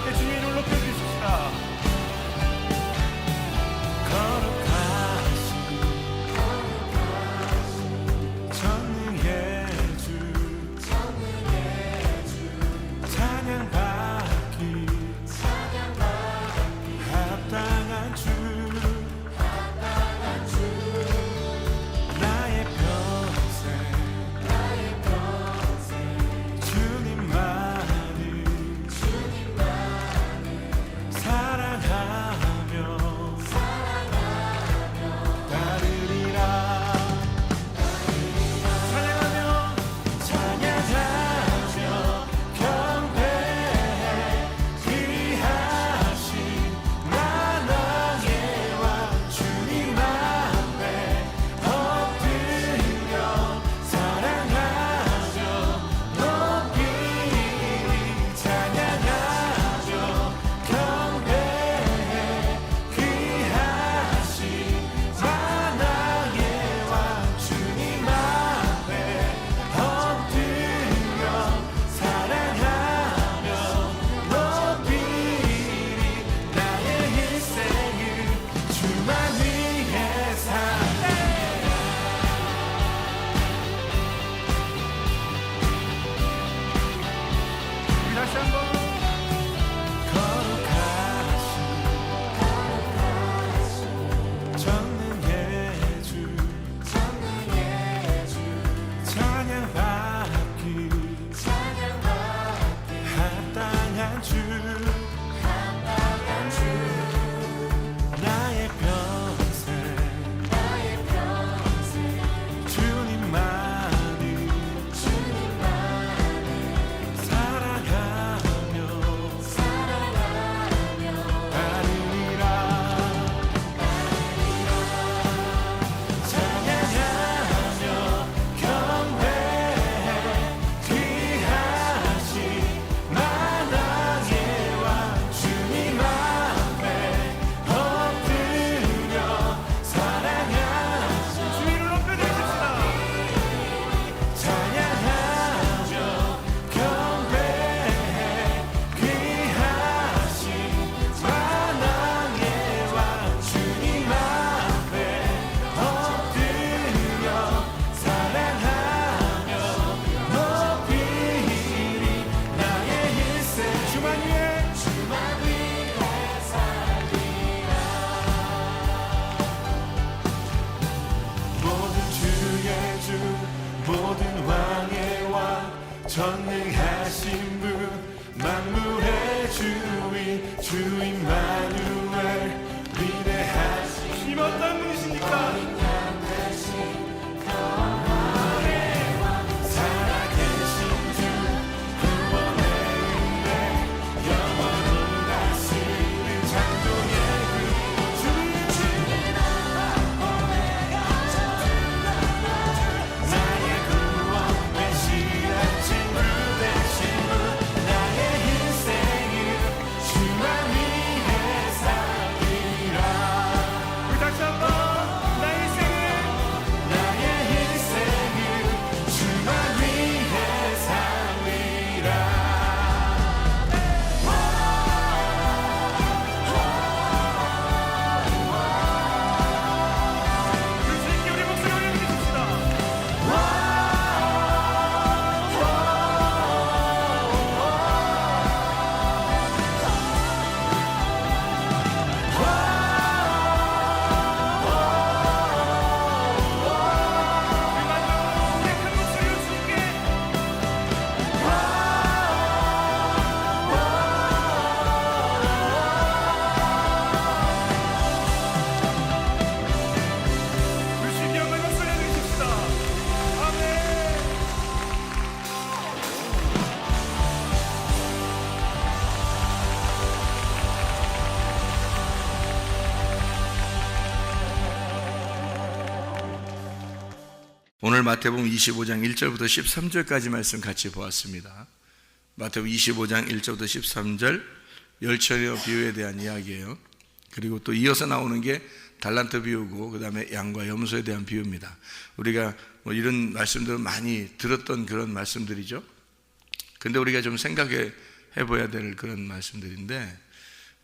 함께 주님의 이름을 높여주십시다. 전능하신 분 만물의 주인 주 임마누엘 위대하신 주님 어떤 분이십니까? 오늘 마태복음 25장 1절부터 13절까지 말씀 같이 보았습니다. 마태복음 25장 1절부터 13절 열처녀 비유에 대한 이야기예요. 그리고 또 이어서 나오는 게 달란트 비유고 그 다음에 양과 염소에 대한 비유입니다. 우리가 뭐 이런 말씀들을 많이 들었던 그런 말씀들이죠. 근데 우리가 좀 생각해 해봐야 될 그런 말씀들인데,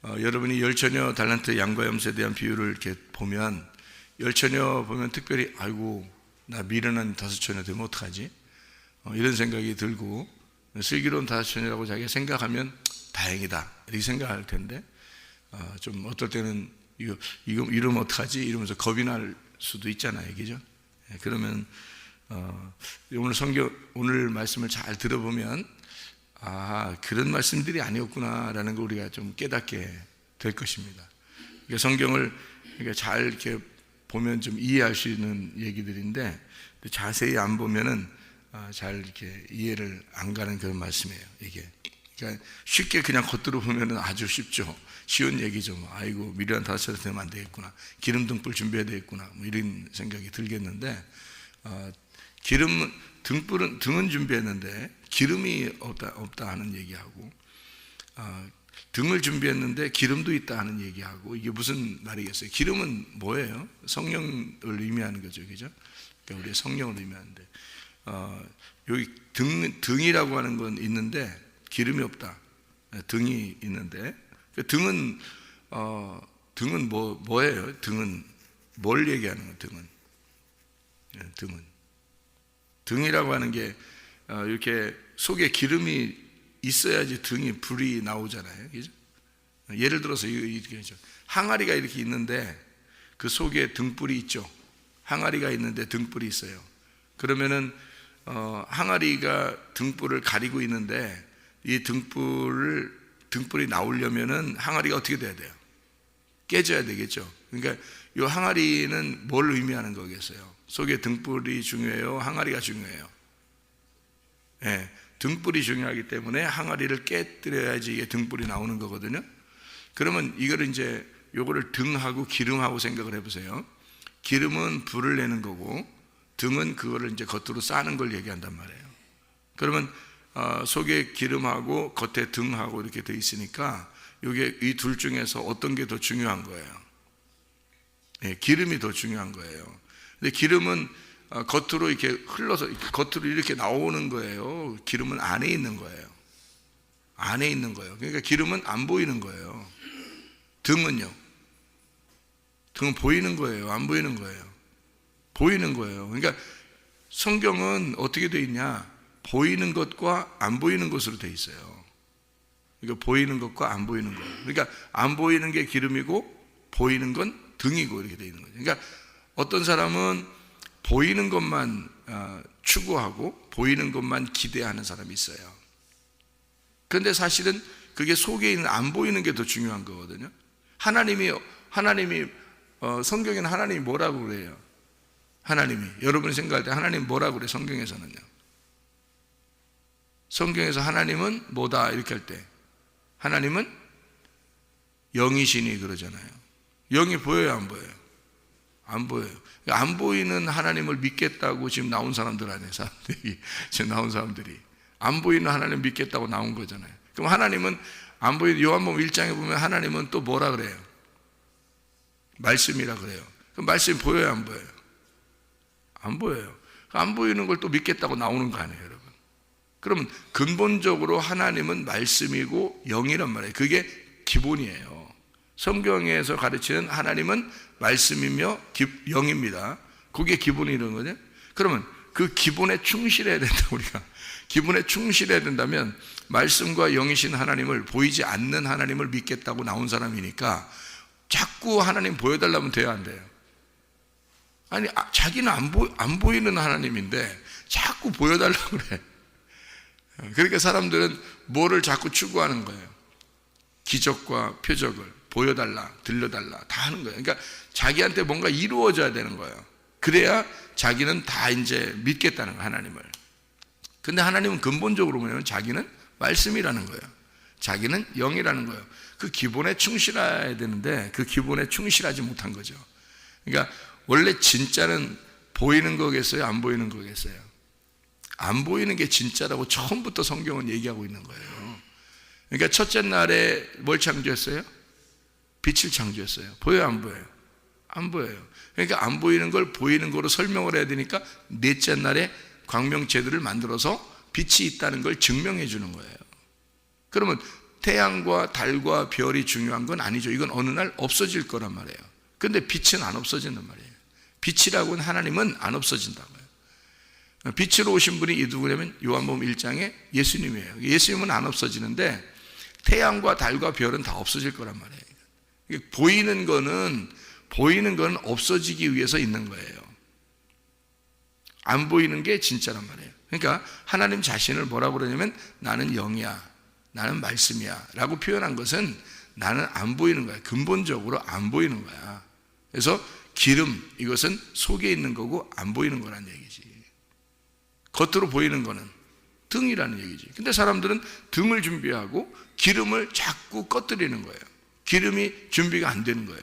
여러분이 열처녀 달란트 양과 염소에 대한 비유를 이렇게 보면, 열처녀 보면 특별히 아이고 나 미련한 5처녀 되면 어떡하지? 이런 생각이 들고, 슬기로운 5처녀라고 자기가 생각하면 다행이다 이렇게 생각할 텐데, 좀 어떨 때는 이거 이러면 어떡하지? 이러면서 겁이 날 수도 있잖아요, 그죠? 그러면 오늘 말씀을 잘 들어보면 그런 말씀들이 아니었구나라는 걸 우리가 좀 깨닫게 될 것입니다. 그러니까 성경을 잘 이렇게 보면 좀 이해할 수 있는 얘기들인데, 자세히 안 보면은 잘 이렇게 이해를 안 가는 그런 말씀이에요, 이게. 그러니까 쉽게 그냥 겉으로 보면은 아주 쉽죠. 쉬운 얘기죠. 아이고 미련한 5처녀 되면 안 되겠구나, 기름 등불 준비해야 되겠구나, 뭐 이런 생각이 들겠는데, 등은 준비했는데 기름이 없다 하는 얘기하고, 등을 준비했는데 기름도 있다 하는 얘기하고, 이게 무슨 말이겠어요? 기름은 뭐예요? 성령을 의미하는 거죠, 그죠? 그러니까 우리의 성령을 의미하는데, 여기 등이라고 하는 건 있는데 기름이 없다. 등이 있는데, 등은 뭐예요? 등은 뭘 얘기하는 거예요? 등이라고 하는 게 이렇게 속에 기름이 있어야지 불이 나오잖아요, 그죠? 예를 들어서 이렇게 항아리가 이렇게 있는데 그 속에 등불이 있죠. 항아리가 있는데 등불이 있어요. 그러면은 항아리가 등불을 가리고 있는데, 이 등불이 나오려면은 항아리가 어떻게 돼야 돼요? 깨져야 되겠죠. 그러니까 이 항아리는 뭘 의미하는 거겠어요? 속에 등불이 중요해요? 항아리가 중요해요? 네, 등불이 중요하기 때문에 항아리를 깨뜨려야지 이게 등불이 나오는 거거든요. 그러면 이거를 이제 요거를 등하고 기름하고 생각을 해보세요. 기름은 불을 내는 거고, 등은 그거를 이제 겉으로 싸는 걸 얘기한단 말이에요. 그러면 속에 기름하고 겉에 등하고 이렇게 돼 있으니까 이게 이 둘 중에서 어떤 게 더 중요한 거예요? 네, 기름이 더 중요한 거예요. 근데 기름은 겉으로 이렇게 흘러서 겉으로 이렇게 나오는 거예요. 기름은 안에 있는 거예요. 안에 있는 거예요. 그러니까 기름은 안 보이는 거예요. 등은요? 등은 보이는 거예요? 안 보이는 거예요? 보이는 거예요. 그러니까 성경은 어떻게 돼 있냐? 보이는 것과 안 보이는 것으로 돼 있어요. 그러니까 보이는 것과 안 보이는 거. 그러니까 안 보이는 게 기름이고 보이는 건 등이고 이렇게 돼 있는 거죠. 그러니까 어떤 사람은 보이는 것만 추구하고 보이는 것만 기대하는 사람이 있어요. 그런데 사실은 그게 속에 있는 안 보이는 게 더 중요한 거거든요. 하나님이 성경에는 하나님이 뭐라고 그래요? 하나님이, 여러분이 생각할 때 하나님 뭐라고 그래요? 성경에서는요. 성경에서 하나님은 뭐다 이렇게 할 때 하나님은 영이시니 그러잖아요. 영이 보여요, 안 보여요? 안 보여요. 안 보이는 하나님을 믿겠다고 지금 나온 사람들 아니에요, 사람들이. 지금 나온 사람들이 안 보이는 하나님 믿겠다고 나온 거잖아요. 그럼 하나님은 안 보이는, 요한복음 1장에 보면 하나님은 또 뭐라 그래요? 말씀이라 그래요. 그럼 말씀이 보여요, 안 보여요? 안 보여요. 안 보이는 걸 또 믿겠다고 나오는 거 아니에요, 여러분? 그러면 근본적으로 하나님은 말씀이고 영이란 말이에요. 그게 기본이에요. 성경에서 가르치는 하나님은 말씀이며 영입니다. 그게 기본이 이런 거죠. 그러면 그 기본에 충실해야 된다. 우리가 기본에 충실해야 된다면 말씀과 영이신 하나님을, 보이지 않는 하나님을 믿겠다고 나온 사람이니까 자꾸 하나님 보여달라면 돼야 안 돼요? 아니, 자기는 안 보이는 하나님인데 자꾸 보여달라고 그래. 그러니까 사람들은 뭐를 자꾸 추구하는 거예요? 기적과 표적을 보여달라, 들려달라 다 하는 거예요. 그러니까 자기한테 뭔가 이루어져야 되는 거예요. 그래야 자기는 다 이제 믿겠다는 거예요, 하나님을. 근데 하나님은 근본적으로 뭐냐면 자기는 말씀이라는 거예요. 자기는 영이라는 거예요. 그 기본에 충실해야 되는데 그 기본에 충실하지 못한 거죠. 그러니까 원래 진짜는 보이는 거겠어요? 안 보이는 거겠어요? 안 보이는 게 진짜라고 처음부터 성경은 얘기하고 있는 거예요. 그러니까 첫째 날에 뭘 창조했어요? 빛을 창조했어요. 보여요, 안 보여요? 안 보여요. 그러니까 안 보이는 걸 보이는 거로 설명을 해야 되니까 넷째 날에 광명제들을 만들어서 빛이 있다는 걸 증명해 주는 거예요. 그러면 태양과 달과 별이 중요한 건 아니죠. 이건 어느 날 없어질 거란 말이에요. 근데 빛은 안 없어진단 말이에요. 빛이라고는 하나님은 안 없어진다고요. 빛으로 오신 분이 누구냐면 요한복음 1장에 예수님이에요. 예수님은 안 없어지는데 태양과 달과 별은 다 없어질 거란 말이에요. 보이는 거는 없어지기 위해서 있는 거예요. 안 보이는 게 진짜란 말이에요. 그러니까 하나님 자신을 뭐라고 그러냐면 나는 영이야, 나는 말씀이야 라고 표현한 것은 나는 안 보이는 거야. 근본적으로 안 보이는 거야. 그래서 기름, 이것은 속에 있는 거고 안 보이는 거란 얘기지. 겉으로 보이는 거는 등이라는 얘기지. 근데 사람들은 등을 준비하고 기름을 자꾸 꺼뜨리는 거예요. 기름이 준비가 안 되는 거예요.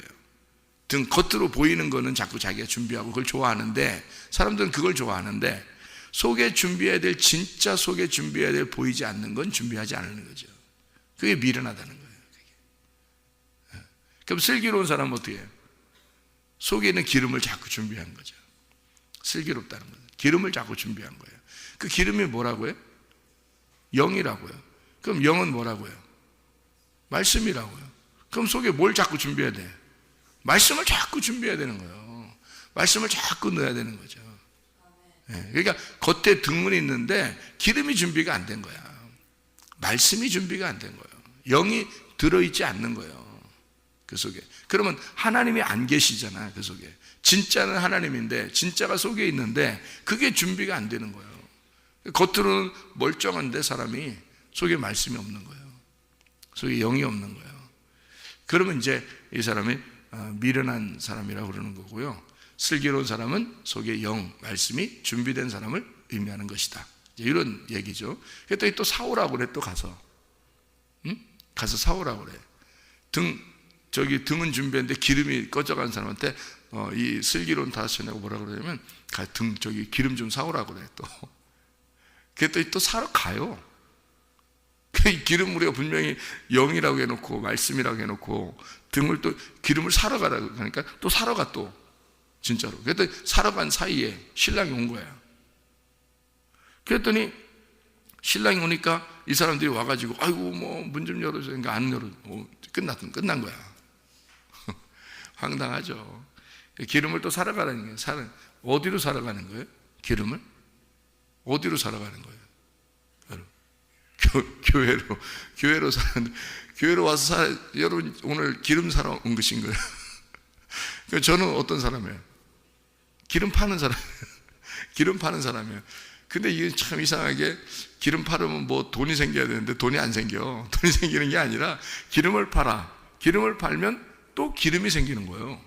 등, 겉으로 보이는 거는 자꾸 자기가 준비하고 그걸 좋아하는데, 사람들은 그걸 좋아하는데 속에 준비해야 될, 진짜 속에 준비해야 될 보이지 않는 건 준비하지 않는 거죠. 그게 미련하다는 거예요. 그럼 슬기로운 사람은 어떻게 해요? 속에 있는 기름을 자꾸 준비한 거죠. 슬기롭다는 거죠. 기름을 자꾸 준비한 거예요. 그 기름이 뭐라고요? 영이라고요. 그럼 영은 뭐라고요? 말씀이라고요. 그럼 속에 뭘 자꾸 준비해야 돼? 말씀을 자꾸 준비해야 되는 거예요. 말씀을 자꾸 넣어야 되는 거죠. 그러니까 겉에 등문이 있는데 기름이 준비가 안 된 거야. 말씀이 준비가 안 된 거예요. 영이 들어있지 않는 거예요. 그 속에. 그러면 하나님이 안 계시잖아요. 그 속에. 진짜는 하나님인데 진짜가 속에 있는데 그게 준비가 안 되는 거예요. 겉으로는 멀쩡한데 사람이 속에 말씀이 없는 거예요. 속에 영이 없는 거예요. 그러면 이제 이 사람이 미련한 사람이라고 그러는 거고요. 슬기로운 사람은 속에 영, 말씀이 준비된 사람을 의미하는 것이다. 이런 얘기죠. 그랬더니 또 사오라고 그래. 또 가서 가서 사오라고 그래. 등은 준비했는데 기름이 꺼져간 사람한테 이 슬기로운 다섯이냐고 뭐라 그러냐면 기름 좀 사오라고 그래. 또 그랬더니 또 사러 가요. 그 기름 우리가 분명히 영이라고 해놓고 말씀이라고 해놓고 등을 또 기름을 사러 가라고 하니까 또 사러 가. 또 진짜로. 그랬더니 사러 간 사이에 신랑이 온 거야. 그랬더니 신랑이 오니까 이 사람들이 와가지고 아이고 뭐 문 좀 열어줘. 그러니까 안 열어. 끝난 거야. 황당하죠. 기름을 또 사러 가라는 거예요. 어디로 사러 가는 거예요? 기름을? 어디로 사러 가는 거예요? 교회로 사는, 교회로 와서 여러분 오늘 기름 사러 온 것인 거예요. 저는 어떤 사람이에요? 기름 파는 사람이에요. 근데 이게 참 이상하게 기름 팔으면 뭐 돈이 생겨야 되는데 돈이 안 생겨. 돈이 생기는 게 아니라 기름을 팔아. 기름을 팔면 또 기름이 생기는 거예요.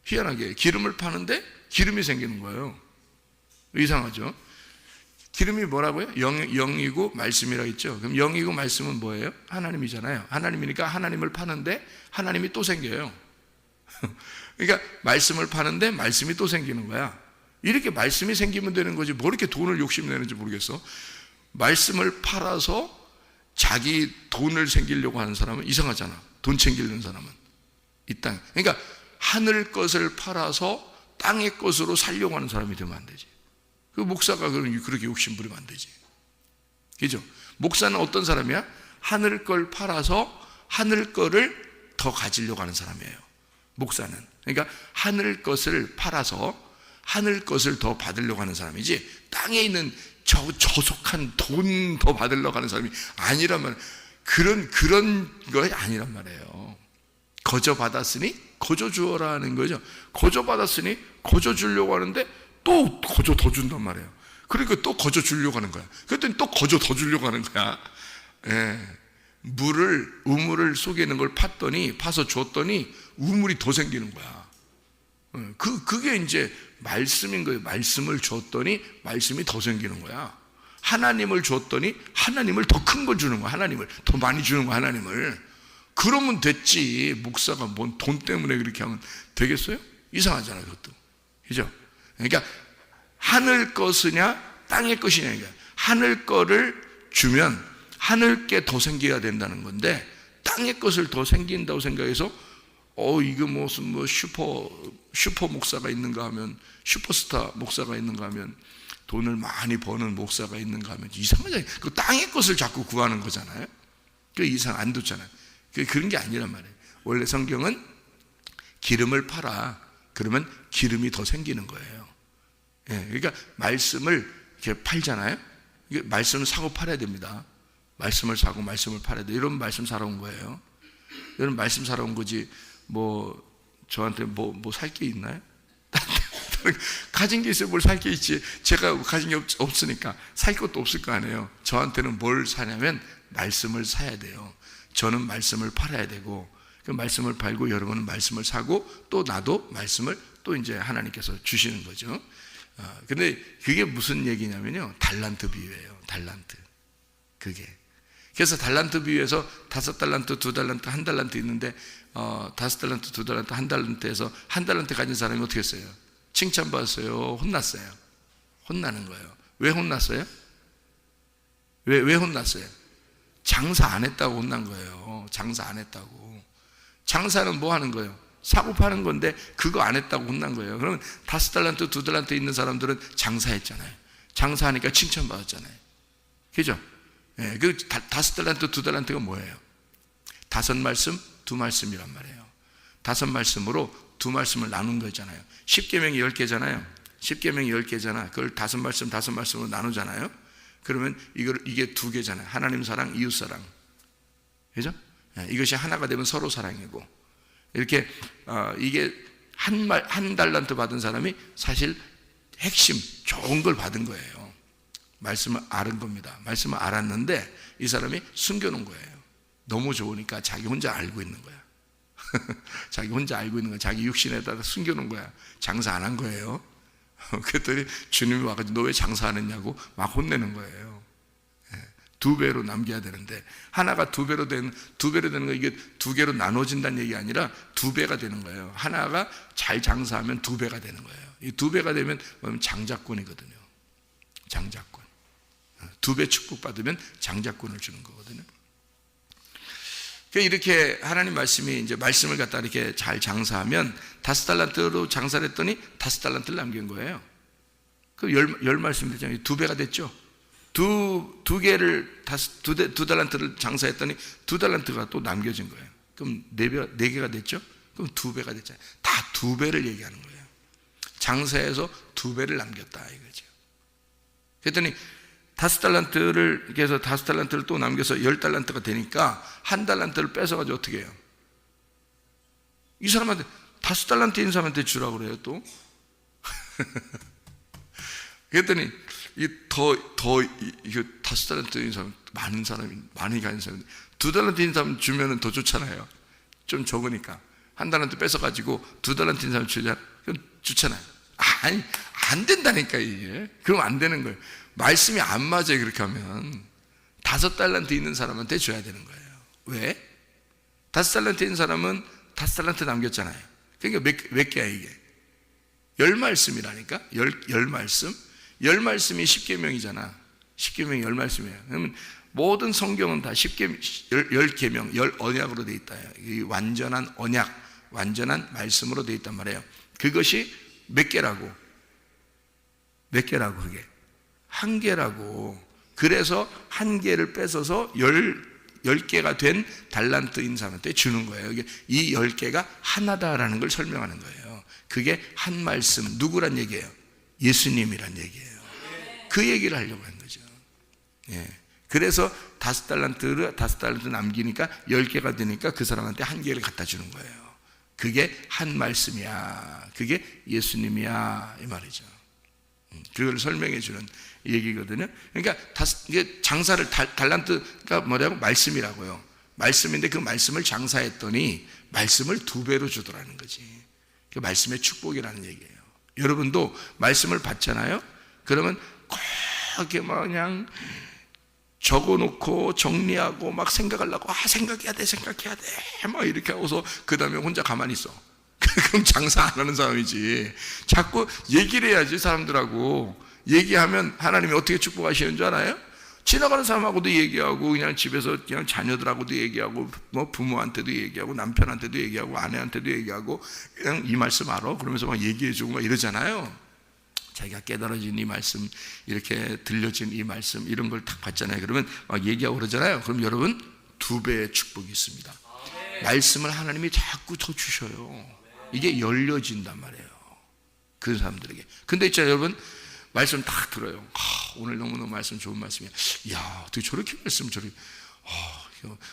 희한하게 기름을 파는데 기름이 생기는 거예요. 이상하죠? 기름이 뭐라고요? 영이고 말씀이라고 했죠. 그럼 영이고 말씀은 뭐예요? 하나님이잖아요. 하나님이니까 하나님을 파는데 하나님이 또 생겨요. 그러니까 말씀을 파는데 말씀이 또 생기는 거야. 이렇게 말씀이 생기면 되는 거지 뭐 이렇게 돈을 욕심내는지 모르겠어. 말씀을 팔아서 자기 돈을 생기려고 하는 사람은 이상하잖아. 돈 챙기려는 사람은 이 땅. 그러니까 하늘 것을 팔아서 땅의 것으로 살려고 하는 사람이 되면 안 되지. 그 목사가 그렇게 욕심 부리면 안 되지. 그죠? 목사는 어떤 사람이야? 하늘 걸 팔아서 하늘 거를 더 가지려고 하는 사람이에요. 목사는. 그러니까 하늘 것을 팔아서 하늘 것을 더 받으려고 하는 사람이지 땅에 있는 저속한 돈 더 받으려고 하는 사람이 아니란 말이에요. 그런 거 아니란 말이에요. 거저 받았으니 거저 주어라 하는 거죠. 거저 받았으니 거저 주려고 하는데 또 거저 더 준단 말이에요. 그러니까 또 거저 주려고 하는 거야. 그랬더니 또 거저 더 주려고 하는 거야. 우물을 속에 있는 걸 파서 줬더니 우물이 더 생기는 거야. 그게 이제 말씀인 거예요. 말씀을 줬더니 말씀이 더 생기는 거야. 하나님을 줬더니 하나님을 더 큰 걸 주는 거야. 하나님을 더 많이 주는 거야. 하나님을. 그러면 됐지. 목사가 뭔 돈 때문에 그렇게 하면 되겠어요? 이상하잖아요. 그것도. 그죠? 그러니까 하늘 것이냐 땅의 것이냐. 그러니까 하늘 거를 주면 하늘 게 더 생겨야 된다는 건데 땅의 것을 더 생긴다고 생각해서 이거 무슨 슈퍼 목사가 있는가 하면 슈퍼스타 목사가 있는가 하면 돈을 많이 버는 목사가 있는가 하면 이상하잖아요. 그 땅의 것을 자꾸 구하는 거잖아요. 그 이상 안 뒀잖아요. 그런 게 아니란 말이에요. 원래 성경은 기름을 팔아. 그러면 기름이 더 생기는 거예요. 예, 그러니까 말씀을 이렇게 팔잖아요. 이게 말씀을 사고 팔아야 됩니다. 말씀을 사고 말씀을 팔아야 돼. 이런 말씀 사러 온 거예요. 이런 말씀 사러 온 거지. 뭐 저한테 뭐 살 게 있나요? 가진 게 있어야 뭘 살 게 있지. 제가 가진 게 없으니까 살 것도 없을 거 아니에요. 저한테는 뭘 사냐면 말씀을 사야 돼요. 저는 말씀을 팔아야 되고, 그 말씀을 팔고 여러분은 말씀을 사고, 또 나도 말씀을 또 이제 하나님께서 주시는 거죠. 근데 그게 무슨 얘기냐면요, 달란트 비유예요. 달란트. 그게. 그래서 달란트 비유에서 5달란트, 2달란트, 1달란트 있는데 5달란트, 2달란트, 1달란트에서 1달란트 가진 사람이 어떻게 했어요? 칭찬받았어요? 혼났어요? 혼나는 거예요. 왜 혼났어요? 왜 혼났어요? 장사 안 했다고 혼난 거예요. 장사 안 했다고. 장사는 뭐 하는 거예요? 사고 파는 건데 그거 안 했다고 혼난 거예요. 그러면 5달란트, 2달란트 있는 사람들은 장사했잖아요. 장사하니까 칭찬받았잖아요. 그죠? 예, 그 5달란트, 2달란트가 뭐예요? 5말씀, 2말씀이란 말이에요. 5말씀으로 2말씀을 나눈 거잖아요. 10계명이 10개잖아요. 10계명이 10개잖아. 그걸 5말씀, 5말씀으로 나누잖아요. 그러면 이게 2개잖아요. 하나님 사랑, 이웃 사랑. 그죠? 예, 이것이 하나가 되면 서로 사랑이고. 이렇게 이게 한 달란트 받은 사람이 사실 핵심 좋은 걸 받은 거예요. 말씀을 알은 겁니다. 말씀을 알았는데 이 사람이 숨겨놓은 거예요. 너무 좋으니까 자기 혼자 알고 있는 거야. 자기 혼자 알고 있는 거야. 자기 육신에다가 숨겨놓은 거야. 장사 안 한 거예요. 그랬더니 주님이 와가지고 너 왜 장사 안 했냐고 막 혼내는 거예요. 2배로 남겨야 되는데, 하나가 2배로 되는 거, 이게 2개로 나눠진다는 얘기 아니라 2배가 되는 거예요. 하나가 잘 장사하면 2배가 되는 거예요. 이 2배가 되면 장자권이거든요. 장자권. 2배 축복받으면 장자권을 주는 거거든요. 이렇게 하나님 말씀이 이제 말씀을 갖다 이렇게 잘 장사하면 5달란트로 장사를 했더니 5달란트를 남긴 거예요. 그 열 말씀 되잖아요. 2배가 됐죠. 두 달란트를 장사했더니 2달란트가 또 남겨진 거예요. 그럼 4개가 됐죠? 그럼 2배가 됐잖아요. 다 2배를 얘기하는 거예요. 장사해서 2배를 남겼다 이거죠. 그랬더니 5달란트를, 그래서 5달란트를 또 남겨서 10달란트가 되니까 1달란트를 뺏어가지고 어떻게 해요? 이 사람한테 5달란트인 사람한테 주라고 그래요, 또. 그랬더니 이게 더 5달란트인 사람, 많이 가진 사람, 2달란트인 사람 주면은 더 좋잖아요. 좀 적으니까. 1달란트 뺏어가지고 2달란트인 사람 주자, 그럼 좋잖아요. 아니, 안 된다니까, 이게. 그럼 안 되는 거예요. 말씀이 안 맞아요, 그렇게 하면. 5달란트 있는 사람한테 줘야 되는 거예요. 왜? 5달란트 있는 사람은 5달란트 남겼잖아요. 그러니까 몇 개야, 이게? 10말씀이라니까? 10말씀? 10말씀이 10계명이잖아. 10계명이 10말씀이에요. 그러면 모든 성경은 다 10계명, 10언약으로 되어 있다. 이 완전한 언약, 완전한 말씀으로 되어 있단 말이에요. 그것이 몇 개라고? 몇 개라고, 그게? 1개라고. 그래서 1개를 뺏어서 10개가 된 달란트인 사람한테 주는 거예요. 이 10개가 하나다라는 걸 설명하는 거예요. 그게 한 말씀, 누구란 얘기예요? 예수님이란 얘기예요. 그 얘기를 하려고 한 거죠. 예. 그래서 5달란트 남기니까 10개가 되니까 그 사람한테 1개를 갖다 주는 거예요. 그게 한 말씀이야. 그게 예수님이야. 이 말이죠. 그걸 설명해 주는 얘기거든요. 그러니까 이게 장사를, 달란트가 뭐라고? 말씀이라고요. 말씀인데 그 말씀을 장사했더니 말씀을 2배로 주더라는 거지. 그 말씀의 축복이라는 얘기예요. 여러분도 말씀을 받잖아요. 그러면 꼭 이렇게 막 그냥 적어놓고 정리하고 막 생각하려고, 생각해야 돼 막 이렇게 하고서 그 다음에 혼자 가만히 있어. 그럼 장사 안 하는 사람이지. 자꾸 얘기를 해야지. 사람들하고 얘기하면 하나님이 어떻게 축복하시는 줄 알아요? 지나가는 사람하고도 얘기하고, 그냥 집에서 그냥 자녀들하고도 얘기하고, 뭐 부모한테도 얘기하고, 남편한테도 얘기하고, 아내한테도 얘기하고, 그냥 이 말씀 알아? 그러면서 막 얘기해주고 막 이러잖아요. 자기가 깨달아진 이 말씀, 이렇게 들려진 이 말씀, 이런 걸 딱 봤잖아요. 그러면 막 얘기하고 그러잖아요. 그럼 여러분 2배의 축복이 있습니다. 말씀을 하나님이 자꾸 더 주셔요. 이게 열려진단 말이에요, 그 사람들에게. 근데 있잖아요, 여러분, 말씀 딱 들어요. 오늘 너무너무 말씀 좋은 말씀이야. 이야, 어떻게 저렇게 말씀 저렇게.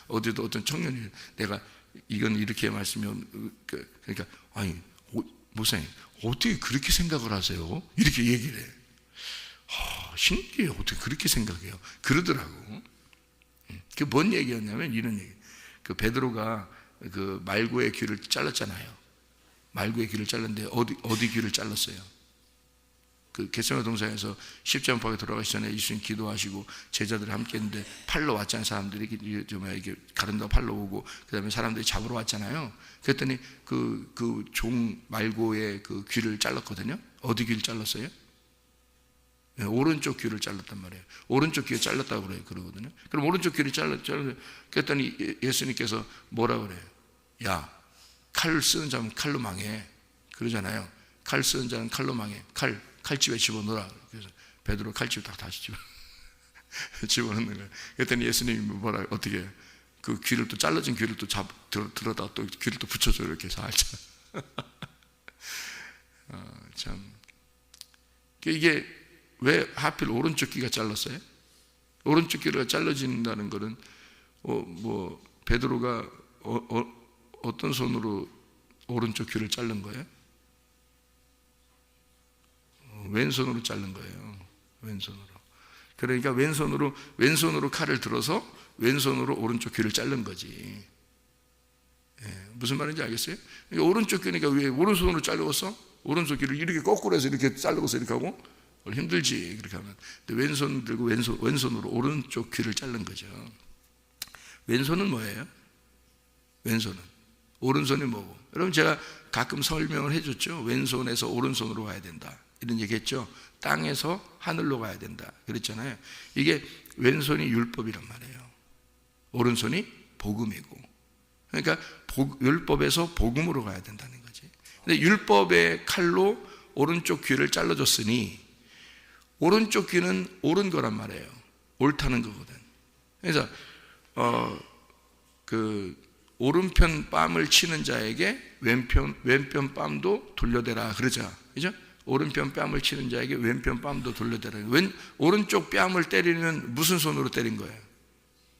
어제도 어떤 청년이, 내가 이건 이렇게 말씀이면, 그러니까 아니 목사님 어떻게 그렇게 생각을 하세요? 이렇게 얘기를 해. 신기해요. 어떻게 그렇게 생각해요? 그러더라고. 그게 뭔 얘기였냐면 이런 얘기. 그 베드로가 그 말고의 귀를 잘랐잖아요. 말고의 귀를 잘랐는데 어디 귀를 잘랐어요? 그 겟세마네 동산에서 십자가 못 박혀 돌아가시 전에 예수님 기도하시고 제자들이 함께 했는데 팔러 왔잖아요. 사람들이 이렇게 가른다고 팔러 오고, 그 다음에 사람들이 잡으러 왔잖아요. 그랬더니 그 종 말고의 그 귀를 잘랐거든요. 어디 귀를 잘랐어요? 네, 오른쪽 귀를 잘랐단 말이에요. 오른쪽 귀에 잘랐다고 그러거든요. 그럼 오른쪽 귀를 그랬더니 예수님께서 뭐라 그래요? 야, 칼 쓰는 자는 칼로 망해. 그러잖아요. 칼 쓰는 자는 칼로 망해. 칼집에 집어넣어라. 그래서 베드로 칼집에 다시 집어넣는 거예요. 그랬더니 예수님이 어떻게 해요? 그 귀를 또 잘라진 귀를 또 들어다 또 귀를 또 붙여줘, 이렇게 살짝. 참. 이게 왜 하필 오른쪽 귀가 잘랐어요? 오른쪽 귀가 잘라진다는 것은 베드로가 어떤 손으로 오른쪽 귀를 자른 거예요? 왼손으로 자른 거예요. 왼손으로. 그러니까 왼손으로 칼을 들어서 왼손으로 오른쪽 귀를 자른 거지. 무슨 말인지 알겠어요? 그러니까 오른쪽 귀니까 왜 오른손으로 자르겠어? 오른쪽 귀를 이렇게 거꾸로 해서 이렇게 자르고서 이렇게 하고 힘들지, 그렇게 하면. 근데 왼손 들고 왼손으로 오른쪽 귀를 자른 거죠. 왼손은 뭐예요? 왼손은 오른손이 뭐고? 여러분, 제가 가끔 설명을 해줬죠. 왼손에서 오른손으로 가야 된다, 이런 얘기했죠. 땅에서 하늘로 가야 된다 그랬잖아요. 이게 왼손이 율법이란 말이에요. 오른손이 복음이고. 그러니까 율법에서 복음으로 가야 된다는 거지. 근데 율법의 칼로 오른쪽 귀를 잘라줬으니 오른쪽 귀는 옳은 거란 말이에요. 옳다는 거거든. 그래서 그 오른편 뺨을 치는 자에게 왼편 뺨도 돌려대라 그러죠. 그죠? 오른편 뺨을 치는 자에게 왼편 뺨도 돌려대라. 오른쪽 뺨을 때리면 무슨 손으로 때린 거예요?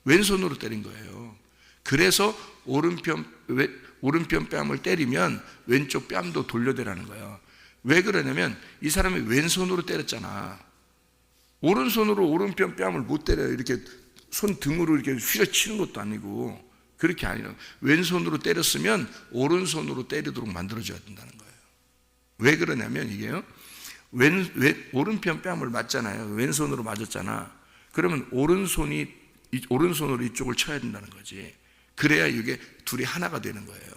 왼손으로 때린 거예요. 그래서 오른편 뺨을 때리면 왼쪽 뺨도 돌려대라는 거예요. 왜 그러냐면 이 사람이 왼손으로 때렸잖아. 오른손으로 오른편 뺨을 못 때려요. 이렇게 손 등으로 이렇게 휘저치는 것도 아니고, 그렇게 아니라 왼손으로 때렸으면 오른손으로 때리도록 만들어줘야 된다는 거예요. 왜 그러냐면 이게요, 오른편 뺨을 맞잖아요. 왼손으로 맞았잖아. 그러면 오른손으로 이쪽을 쳐야 된다는 거지. 그래야 이게 둘이 하나가 되는 거예요.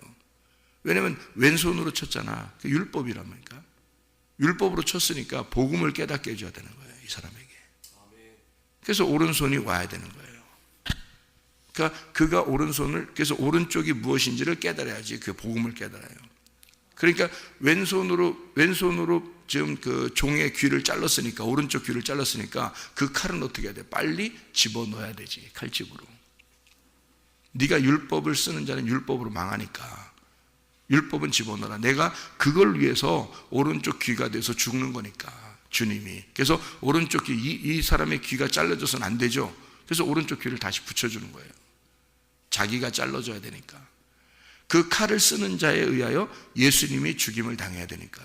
왜냐면 왼손으로 쳤잖아. 그 율법이란 말이니까. 율법으로 쳤으니까 복음을 깨닫게 해줘야 되는 거예요, 이 사람에게. 그래서 오른손이 와야 되는 거예요. 그러니까 그가 그래서 오른쪽이 무엇인지를 깨달아야지 그 복음을 깨달아요. 그러니까 왼손으로 지금 그 종의 귀를 잘랐으니까, 오른쪽 귀를 잘랐으니까 그 칼은 어떻게 해야 돼? 빨리 집어넣어야 되지, 칼집으로. 네가 율법을 쓰는 자는 율법으로 망하니까 율법은 집어넣어라. 내가 그걸 위해서 오른쪽 귀가 돼서 죽는 거니까, 주님이. 그래서 오른쪽 귀, 이 사람의 귀가 잘라져서는 안 되죠. 그래서 오른쪽 귀를 다시 붙여주는 거예요. 자기가 잘라줘야 되니까. 그 칼을 쓰는 자에 의하여 예수님이 죽임을 당해야 되니까.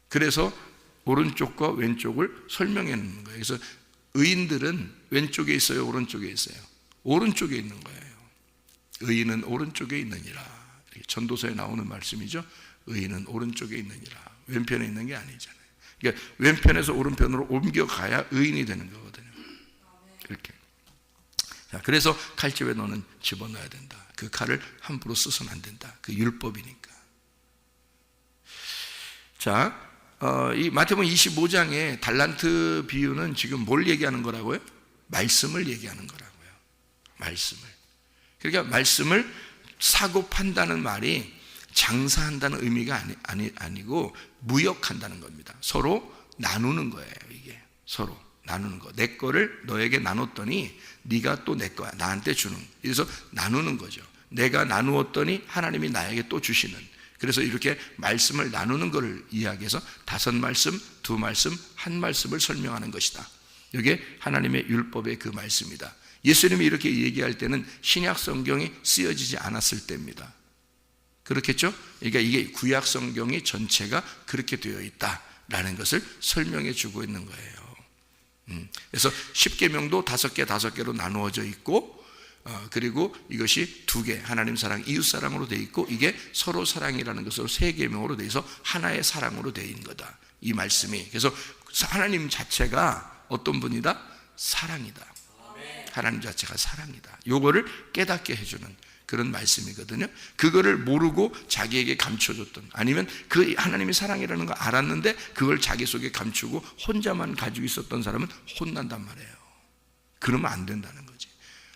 그래서 오른쪽과 왼쪽을 설명해 놓는 거예요. 그래서 의인들은 왼쪽에 있어요, 오른쪽에 있어요? 오른쪽에 있는 거예요. 의인은 오른쪽에 있느니라. 전도서에 나오는 말씀이죠. 의인은 오른쪽에 있느니라. 왼편에 있는 게 아니잖아요. 그러니까 왼편에서 오른편으로 옮겨가야 의인이 되는 거거든요. 이렇게. 자, 그래서 칼집에 너는 집어넣어야 된다. 그 칼을 함부로 써서는 안 된다. 그 율법이니까. 자, 이 마태복음 25장의 달란트 비유는 지금 뭘 얘기하는 거라고요? 말씀을 얘기하는 거라고요. 말씀을. 그러니까 말씀을 사고 판다는 말이 장사한다는 의미가 아니고 무역한다는 겁니다. 서로 나누는 거예요. 이게 서로 나누는 거. 내 거를 너에게 나눴더니 네가 또 내 거야. 나한테 주는. 그래서 나누는 거죠. 내가 나누었더니 하나님이 나에게 또 주시는. 그래서 이렇게 말씀을 나누는 것을 이야기해서 5말씀, 2말씀, 1말씀을 설명하는 것이다. 이게 하나님의 율법의 그 말씀이다. 예수님이 이렇게 얘기할 때는 신약 성경이 쓰여지지 않았을 때입니다. 그렇겠죠? 그러니까 이게 구약 성경이 전체가 그렇게 되어 있다라는 것을 설명해 주고 있는 거예요. 그래서 십계명도 5개로 나누어져 있고, 그리고 이것이 2개, 하나님 사랑, 이웃 사랑으로 되어 있고, 이게 서로 사랑이라는 것으로 3계명으로 되어 있어 하나의 사랑으로 되어 있는 거다. 이 말씀이. 그래서 하나님 자체가 어떤 분이다? 사랑이다. 하나님 자체가 사랑이다. 요거를 깨닫게 해주는 그런 말씀이거든요. 그거를 모르고 자기에게 감춰줬던, 아니면 그 하나님이 사랑이라는 걸 알았는데 그걸 자기 속에 감추고 혼자만 가지고 있었던 사람은 혼난단 말이에요. 그러면 안 된다는 거지.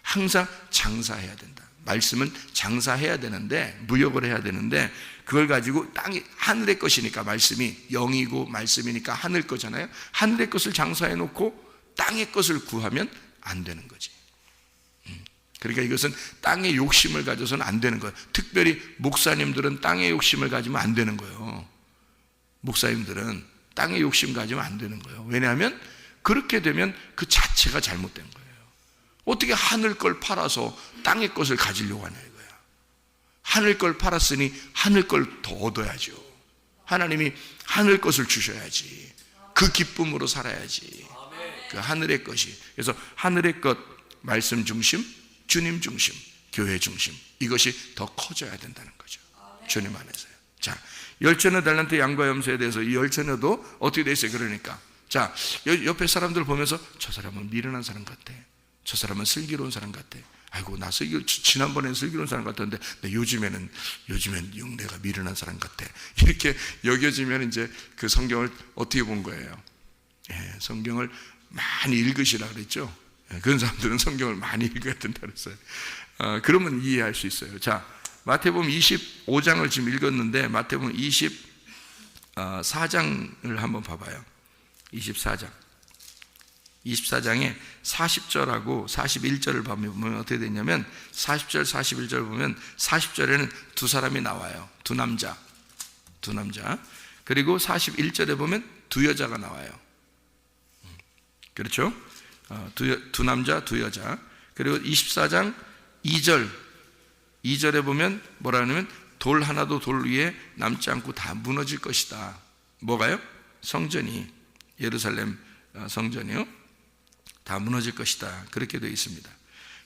항상 장사해야 된다. 말씀은 장사해야 되는데, 무역을 해야 되는데, 그걸 가지고 땅이 하늘의 것이니까, 말씀이 영이고 말씀이니까 하늘 거잖아요. 하늘의 것을 장사해 놓고 땅의 것을 구하면 안 되는 거지. 그러니까 이것은 땅의 욕심을 가져서는 안 되는 거예요. 특별히 목사님들은 땅의 욕심을 가지면 안 되는 거예요. 목사님들은 땅의 욕심 가지면 안 되는 거예요. 왜냐하면 그렇게 되면 그 자체가 잘못된 거예요. 어떻게 하늘 걸 팔아서 땅의 것을 가지려고 하냐 이거야. 하늘 걸 팔았으니 하늘 걸 더 얻어야죠. 하나님이 하늘 것을 주셔야지. 그 기쁨으로 살아야지. 그 하늘의 것이. 그래서 하늘의 것, 말씀 중심, 주님 중심, 교회 중심, 이것이 더 커져야 된다는 거죠. 주님 안에서요. 자, 열처녀 달란트 양과 염소에 대해서, 이 열처녀도 어떻게 돼 있어요? 그러니까 자, 옆에 사람들 보면서 저 사람은 미련한 사람 같아, 저 사람은 슬기로운 사람 같아, 아이고 나 지난번에는 슬기로운 사람 같았는데 요즘에는 내가 미련한 사람 같아, 이렇게 여겨지면 이제 그 성경을 어떻게 본 거예요? 성경을 많이 읽으시라 그랬죠. 그런 사람들은 성경을 많이 읽어야 된다 그랬어요. 그러면 이해할 수 있어요. 자, 마태복음 25장을 지금 읽었는데, 마태복음 24장을 한번 봐봐요. 24장에 40절하고 41절을 보면 어떻게 되냐면, 40절, 41절 보면 40절에는 2사람이 나와요. 2남자. 그리고 41절에 보면 2여자가 나와요. 그렇죠? 2남자, 2여자. 그리고 24장 2절에 보면 뭐라 하냐면, 돌 하나도 돌 위에 남지 않고 다 무너질 것이다. 뭐가요? 성전이, 예루살렘 성전이요, 다 무너질 것이다. 그렇게 되어 있습니다.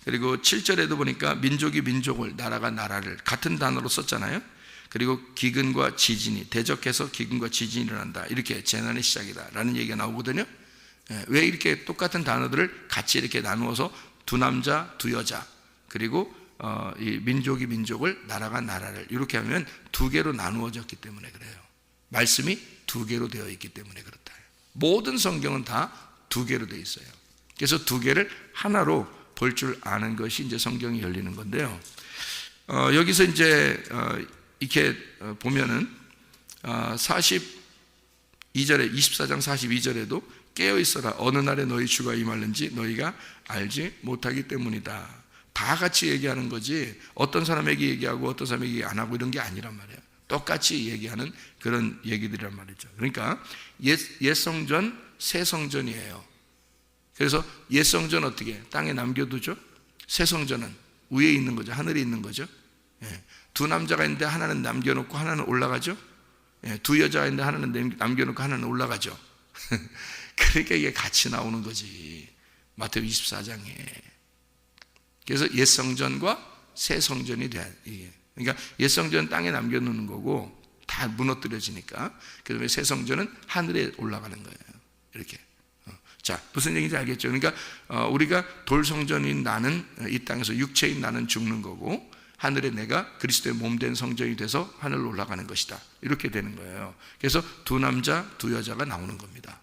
그리고 7절에도 보니까 민족이 민족을, 나라가 나라를, 같은 단어로 썼잖아요. 그리고 기근과 지진이, 대적해서 기근과 지진이 일어난다, 이렇게 재난의 시작이다 라는 얘기가 나오거든요. 왜 이렇게 똑같은 단어들을 같이 이렇게 나누어서 2남자, 2여자, 그리고 이 민족이 민족을, 나라가 나라를, 이렇게 하면 2개로 나누어졌기 때문에 그래요. 말씀이 2개로 되어 있기 때문에 그렇다. 모든 성경은 다 2개로 되어 있어요. 그래서 2개를 하나로 볼 줄 아는 것이 이제 성경이 열리는 건데요. 여기서 이제 이렇게 보면은 42절에, 24장 42절에도 깨어 있어라, 어느 날에 너희 주가 임하는지 너희가 알지 못하기 때문이다. 다 같이 얘기하는 거지, 어떤 사람에게 얘기하고 어떤 사람에게 얘기 안 하고 이런 게 아니란 말이에요. 똑같이 얘기하는 그런 얘기들이란 말이죠. 그러니까 옛 성전, 새 성전이에요. 그래서 옛 성전 어떻게 땅에 남겨두죠? 새 성전은 위에 있는 거죠. 하늘에 있는 거죠. 2남자가 있는데 하나는 남겨놓고 하나는 올라가죠. 2여자가 있는데 하나는 남겨놓고 하나는 올라가죠. 그러니까 이게 같이 나오는 거지, 마태복음 24장에. 그래서 옛 성전과 새 성전이 돼야, 이게. 그러니까 옛 성전은 땅에 남겨놓는 거고 다 무너뜨려지니까, 그다음에 새 성전은 하늘에 올라가는 거예요. 이렇게. 자, 무슨 얘기인지 알겠죠? 그러니까 우리가 돌 성전인 나는, 이 땅에서 육체인 나는 죽는 거고, 하늘에 내가 그리스도의 몸된 성전이 돼서 하늘로 올라가는 것이다, 이렇게 되는 거예요. 그래서 2남자 2여자가 나오는 겁니다.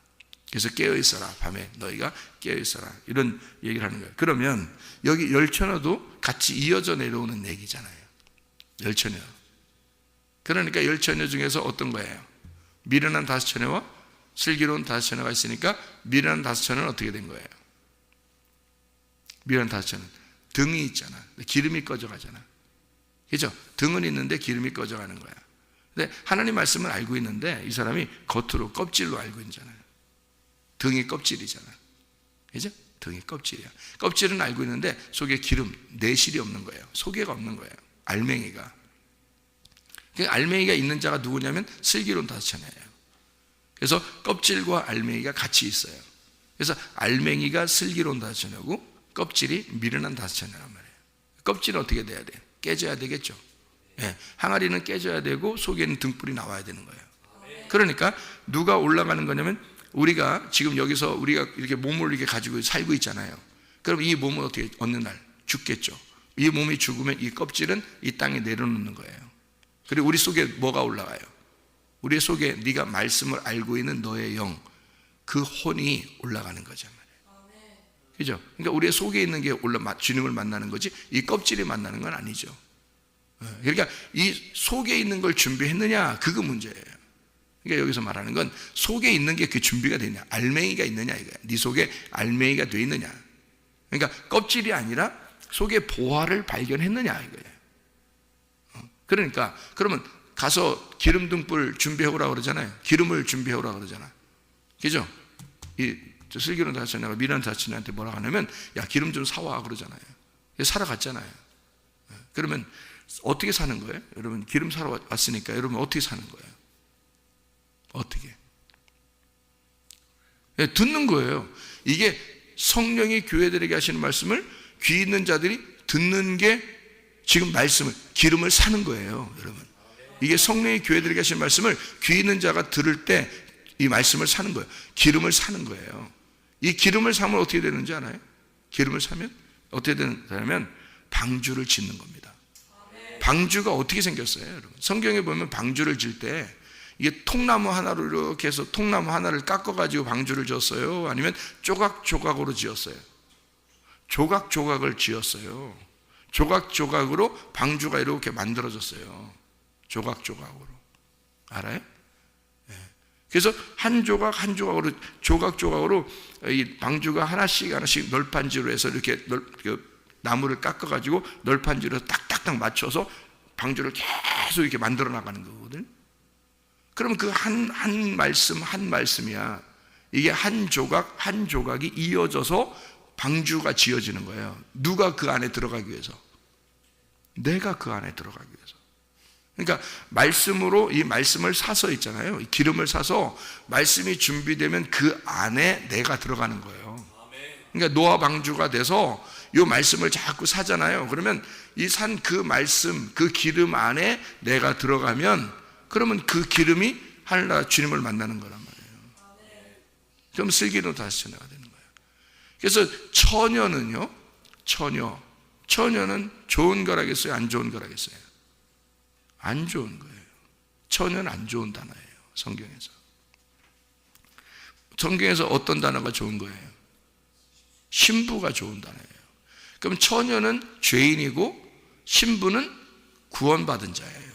그래서 깨어있어라, 밤에 너희가 깨어있어라, 이런 얘기를 하는 거예요. 그러면 여기 열처녀도 같이 이어져 내려오는 얘기잖아요. 열처녀. 그러니까 열처녀 중에서 어떤 거예요? 미련한 5처녀와 슬기로운 다섯 처녀가 있으니까 미련한 다섯 처녀는 어떻게 된 거예요? 미련한 다섯 처녀는 등이 있잖아. 기름이 꺼져가잖아. 그죠? 등은 있는데 기름이 꺼져가는 거야. 근데 하나님 말씀을 알고 있는데 이 사람이 겉으로 껍질로 알고 있잖아요. 등이 껍질이잖아. 그죠? 등이 껍질이야. 껍질은 알고 있는데 속에 기름, 내실이 없는 거예요. 소개가 없는 거예요. 알맹이가. 그 알맹이가 있는 자가 누구냐면 슬기로운 다섯 처녀예요. 그래서 껍질과 알맹이가 같이 있어요. 그래서 알맹이가 슬기로운 다섯 처녀고 껍질이 미련한 다섯 처녀란 말이에요. 껍질은 어떻게 돼야 돼? 깨져야 되겠죠. 예, 항아리는 깨져야 되고 속에는 등불이 나와야 되는 거예요. 그러니까 누가 올라가는 거냐면 우리가 지금 여기서 우리가 이렇게 몸을 이렇게 가지고 살고 있잖아요. 그럼 이 몸은 어떻게 어느 날 죽겠죠. 이 몸이 죽으면 이 껍질은 이 땅에 내려놓는 거예요. 그리고 우리 속에 뭐가 올라가요? 우리 속에 네가 말씀을 알고 있는 너의 영, 그 혼이 올라가는 거죠. 그죠? 그러니까 우리 속에 있는 게 주님을 만나는 거지 이 껍질이 만나는 건 아니죠. 그러니까 이 속에 있는 걸 준비했느냐 그거 문제예요. 그러니까 여기서 말하는 건 속에 있는 게 그 준비가 되냐, 알맹이가 있느냐 이거야. 네 속에 알맹이가 돼 있느냐. 그러니까 껍질이 아니라 속에 보화를 발견했느냐 이거예요. 그러니까 그러면 가서 기름 등불 준비해오라고 그러잖아요. 기름을 준비해오라고 그러잖아. 그죠? 이 슬기로운 다섯 처녀가 미련한 다섯 처녀한테 뭐라고 하냐면 야 기름 좀 사와 그러잖아요. 사러 갔잖아요. 그러면 어떻게 사는 거예요? 여러분 기름 사러 왔으니까 여러분 어떻게 사는 거예요? 어떻게? 듣는 거예요. 이게 성령이 교회들에게 하시는 말씀을 귀 있는 자들이 듣는 게 지금 말씀을 기름을 사는 거예요. 여러분 이게 성령이 교회들에게 하시는 말씀을 귀 있는 자가 들을 때 이 말씀을 사는 거예요. 기름을 사는 거예요. 이 기름을 사면 어떻게 되는지 알아요? 기름을 사면 어떻게 되냐면 방주를 짓는 겁니다. 방주가 어떻게 생겼어요? 여러분 성경에 보면 방주를 질 때 이게 통나무 하나로 이렇게 해서 통나무 하나를 깎아가지고 방주를 지었어요? 아니면 조각조각으로 지었어요? 조각조각을 지었어요. 조각조각으로 방주가 이렇게 만들어졌어요. 조각조각으로. 알아요? 네. 그래서 한 조각 한 조각으로 조각조각으로 이 방주가 하나씩 하나씩 널판지로 해서 이렇게 나무를 깎아가지고 널판지로 딱딱딱 맞춰서 방주를 계속 이렇게 만들어 나가는 거거든. 그러면 그 한 말씀 한 말씀이야. 이게 한 조각 한 조각이 이어져서 방주가 지어지는 거예요. 누가 그 안에 들어가기 위해서? 내가 그 안에 들어가기 위해서. 그러니까 말씀으로 이 말씀을 사서 있잖아요. 이 기름을 사서 말씀이 준비되면 그 안에 내가 들어가는 거예요. 그러니까 노아 방주가 돼서 이 말씀을 자꾸 사잖아요. 그러면 이 산 그 말씀 그 기름 안에 내가 들어가면 그러면 그 기름이 하늘나라 주님을 만나는 거란 말이에요. 그럼 슬기로운 다섯 처녀가 되는 거예요. 그래서 처녀는요, 처녀는 좋은 거라겠어요? 안 좋은 거라겠어요? 안 좋은 거예요. 처녀는 안 좋은 단어예요. 성경에서. 성경에서 어떤 단어가 좋은 거예요? 신부가 좋은 단어예요. 그럼 처녀는 죄인이고 신부는 구원받은 자예요.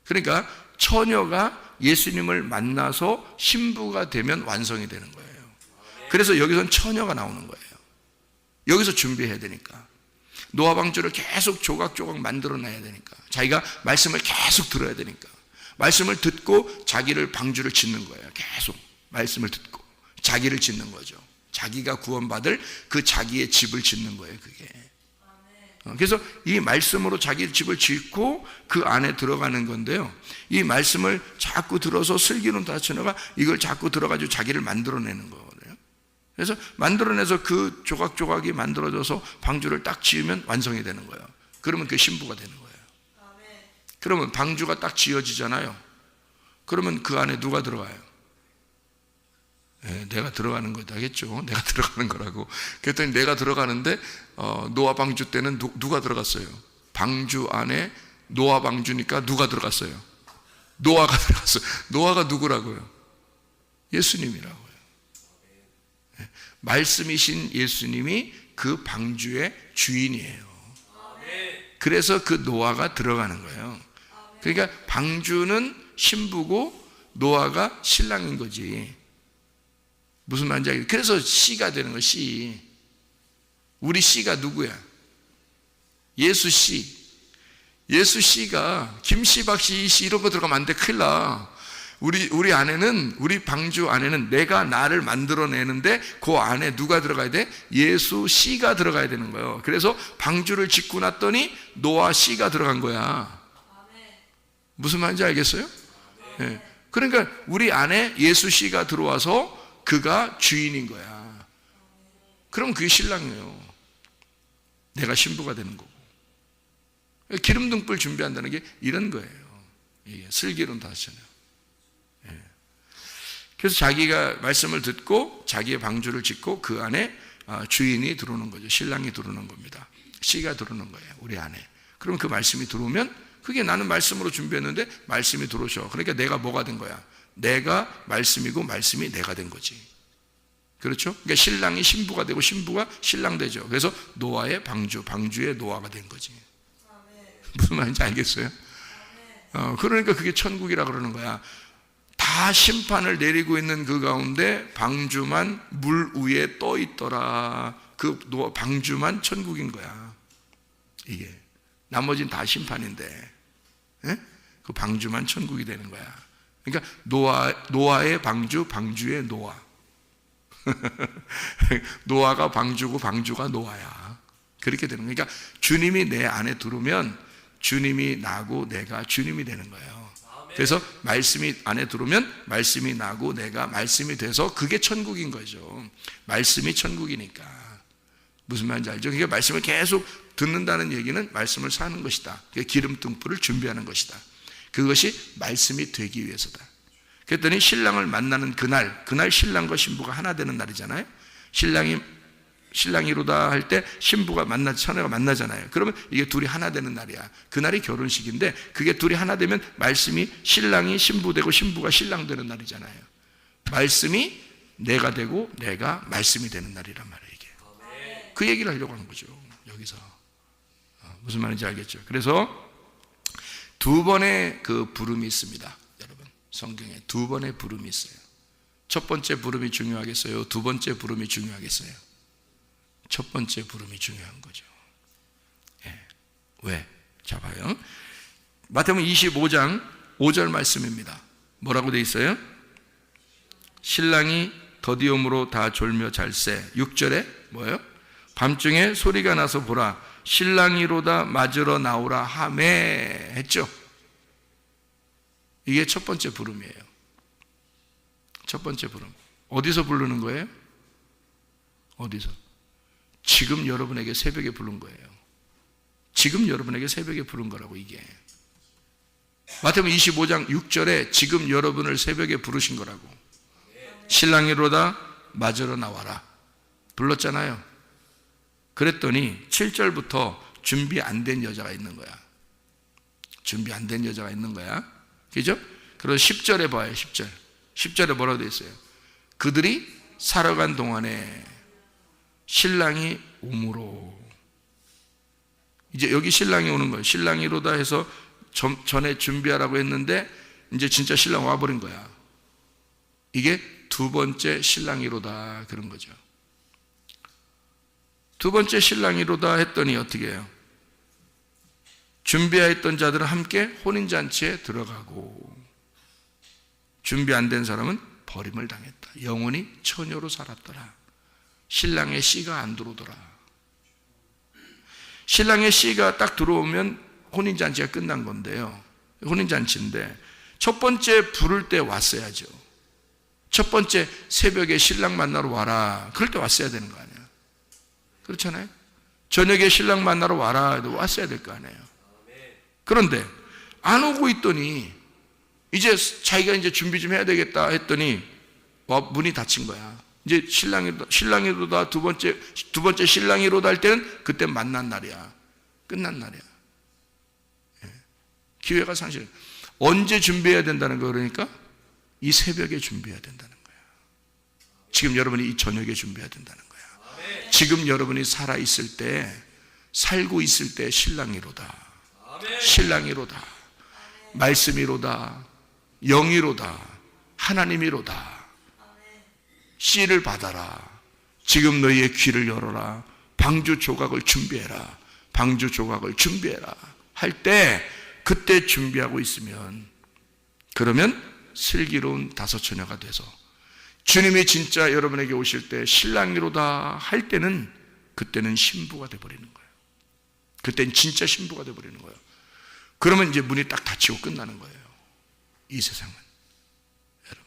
그러니까 처녀가 예수님을 만나서 신부가 되면 완성이 되는 거예요. 그래서 여기서는 처녀가 나오는 거예요. 여기서 준비해야 되니까. 노아 방주를 계속 조각조각 만들어놔야 되니까. 자기가 말씀을 계속 들어야 되니까. 말씀을 듣고 자기를 방주를 짓는 거예요. 계속 말씀을 듣고 자기를 짓는 거죠. 자기가 구원받을 그 자기의 집을 짓는 거예요. 그게. 그래서 이 말씀으로 자기 집을 짓고 그 안에 들어가는 건데요. 이 말씀을 자꾸 들어서 슬기로운 다섯 처녀가 이걸 자꾸 들어가지고 자기를 만들어내는 거거든요. 그래서 만들어내서 그 조각조각이 만들어져서 방주를 딱 지으면 완성이 되는 거예요. 그러면 그 신부가 되는 거예요. 그러면 방주가 딱 지어지잖아요. 그러면 그 안에 누가 들어가요? 내가 들어가는 거다겠죠. 내가 들어가는 거라고. 그랬더니 내가 들어가는데 노아 방주 때는 누가 들어갔어요? 방주 안에 노아 방주니까 누가 들어갔어요? 노아가 들어갔어요. 노아가 누구라고요? 예수님이라고요. 말씀이신 예수님이 그 방주의 주인이에요. 그래서 그 노아가 들어가는 거예요. 그러니까 방주는 신부고 노아가 신랑인 거지. 무슨 말인지 알겠어요? 그래서 씨가 되는 거예요. 씨. 우리 씨가 누구야? 예수 씨. 예수 씨가 김씨, 박씨, 이씨 이런 거 들어가면 안 돼. 큰일 나. 우리 안에는, 우리 방주 안에는 내가 나를 만들어내는데 그 안에 누가 들어가야 돼? 예수 씨가 들어가야 되는 거예요. 그래서 방주를 짓고 났더니 노아 씨가 들어간 거야. 무슨 말인지 알겠어요? 네. 그러니까 우리 안에 예수 씨가 들어와서 그가 주인인 거야. 그럼 그게 신랑이에요. 내가 신부가 되는 거고. 기름 등불 준비한다는 게 이런 거예요. 이게 슬기로운 다 하잖아요. 예. 그래서 자기가 말씀을 듣고 자기의 방주를 짓고 그 안에 주인이 들어오는 거죠. 신랑이 들어오는 겁니다. 씨가 들어오는 거예요. 우리 안에. 그럼 그 말씀이 들어오면 그게 나는 말씀으로 준비했는데 말씀이 들어오셔. 그러니까 내가 뭐가 된 거야? 내가 말씀이고 말씀이 내가 된 거지. 그렇죠? 그러니까 신랑이 신부가 되고 신부가 신랑 되죠. 그래서 노아의 방주, 방주의 노아가 된 거지. 무슨 말인지 알겠어요? 그러니까 그게 천국이라 그러는 거야. 다 심판을 내리고 있는 그 가운데 방주만 물 위에 떠 있더라. 그 방주만 천국인 거야. 이게 나머지는 다 심판인데, 예? 그 방주만 천국이 되는 거야. 그러니까 노아의 방주, 방주의 노아. 노아가 방주고 방주가 노아야. 그렇게 되는 거야. 그러니까 주님이 내 안에 들어오면 주님이 나고 내가 주님이 되는 거예요. 그래서 말씀이 안에 들어오면 말씀이 나고 내가 말씀이 돼서 그게 천국인 거죠. 말씀이 천국이니까. 무슨 말인지 알죠? 그러니까 말씀을 계속 듣는다는 얘기는 말씀을 사는 것이다. 기름 등불을 준비하는 것이다. 그것이 말씀이 되기 위해서다. 그랬더니 신랑을 만나는 그날 신랑과 신부가 하나 되는 날이잖아요. 신랑이로다 할 때 신부가 처녀가 만나잖아요. 그러면 이게 둘이 하나 되는 날이야. 그날이 결혼식인데 그게 둘이 하나 되면 말씀이 신랑이 신부 되고 신부가 신랑 되는 날이잖아요. 말씀이 내가 되고 내가 말씀이 되는 날이란 말이에요. 이게. 그 얘기를 하려고 하는 거죠. 여기서. 무슨 말인지 알겠죠? 그래서 두 번의 그 부름이 있습니다. 여러분, 성경에 두 번의 부름이 있어요. 첫 번째 부름이 중요하겠어요? 두 번째 부름이 중요하겠어요? 첫 번째 부름이 중요한 거죠. 예. 왜? 자, 봐요. 마태복음 25장 5절 말씀입니다. 뭐라고 돼 있어요? 신랑이 더디움으로 다 졸며 잘세. 6절에 뭐예요? 밤중에 소리가 나서 보라, 신랑이로다 맞으러 나오라 하매 했죠. 이게 첫 번째 부름이에요. 첫 번째 부름. 어디서 부르는 거예요? 어디서? 지금 여러분에게 새벽에 부른 거예요. 지금 여러분에게 새벽에 부른 거라고 이게. 마태복음 25장 6절에 지금 여러분을 새벽에 부르신 거라고. 신랑이로다 맞으러 나와라. 불렀잖아요. 그랬더니 7절부터 준비 안 된 여자가 있는 거야. 준비 안 된 여자가 있는 거야. 그죠? 그래서 10절에 봐요. 10절. 10절에 뭐라고 되어 있어요? 그들이 살아간 동안에 신랑이 오므로. 이제 여기 신랑이 오는 거예요. 신랑이로다 해서 전에 준비하라고 했는데 이제 진짜 신랑 와버린 거야. 이게 두 번째 신랑이로다 그런 거죠. 두 번째 신랑이로다 했더니 어떻게 해요? 준비하였던 자들은 함께 혼인잔치에 들어가고 준비 안 된 사람은 버림을 당했다. 영원히 처녀로 살았더라. 신랑의 씨가 안 들어오더라. 신랑의 씨가 딱 들어오면 혼인잔치가 끝난 건데요. 혼인잔치인데 첫 번째 부를 때 왔어야죠. 첫 번째 새벽에 신랑 만나러 와라. 그럴 때 왔어야 되는 거 아니에요. 그렇잖아요. 저녁에 신랑 만나러 와라. 왔어야 될 거 아니에요. 그런데 안 오고 있더니 이제 자기가 이제 준비 좀 해야 되겠다 했더니 문이 닫힌 거야. 이제 신랑이로다 두 번째 신랑이로다 할 때는 그때 만난 날이야. 끝난 날이야. 예. 기회가 상실. 언제 준비해야 된다는 거 그러니까 이 새벽에 준비해야 된다는 거야. 지금 여러분이 이 저녁에 준비해야 된다는 거야. 지금 여러분이 살아 있을 때, 살고 있을 때 신랑이로다. 신랑이로다. 말씀이로다. 영이로다. 하나님이로다. 씨를 받아라. 지금 너희의 귀를 열어라. 방주 조각을 준비해라. 방주 조각을 준비해라. 할 때 그때 준비하고 있으면 그러면 슬기로운 다섯 처녀가 돼서 주님이 진짜 여러분에게 오실 때 신랑이로다 할 때는 그때는 신부가 돼버리는 거예요. 그때는 진짜 신부가 돼버리는 거예요. 그러면 이제 문이 딱 닫히고 끝나는 거예요. 이 세상은. 여러분,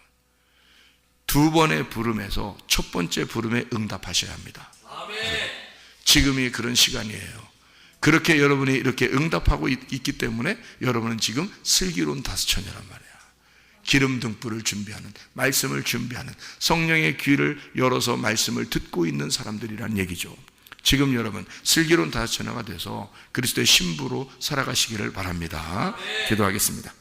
두 번의 부름에서 첫 번째 부름에 응답하셔야 합니다. 아멘. 지금이 그런 시간이에요. 그렇게 여러분이 이렇게 응답하고 있기 때문에 여러분은 지금 슬기로운 다섯 처녀란 말이에요. 기름 등불을 준비하는, 말씀을 준비하는, 성령의 귀를 열어서 말씀을 듣고 있는 사람들이란 얘기죠. 지금 여러분 슬기로운 다섯 처녀가 돼서 그리스도의 신부로 살아가시기를 바랍니다. 기도하겠습니다.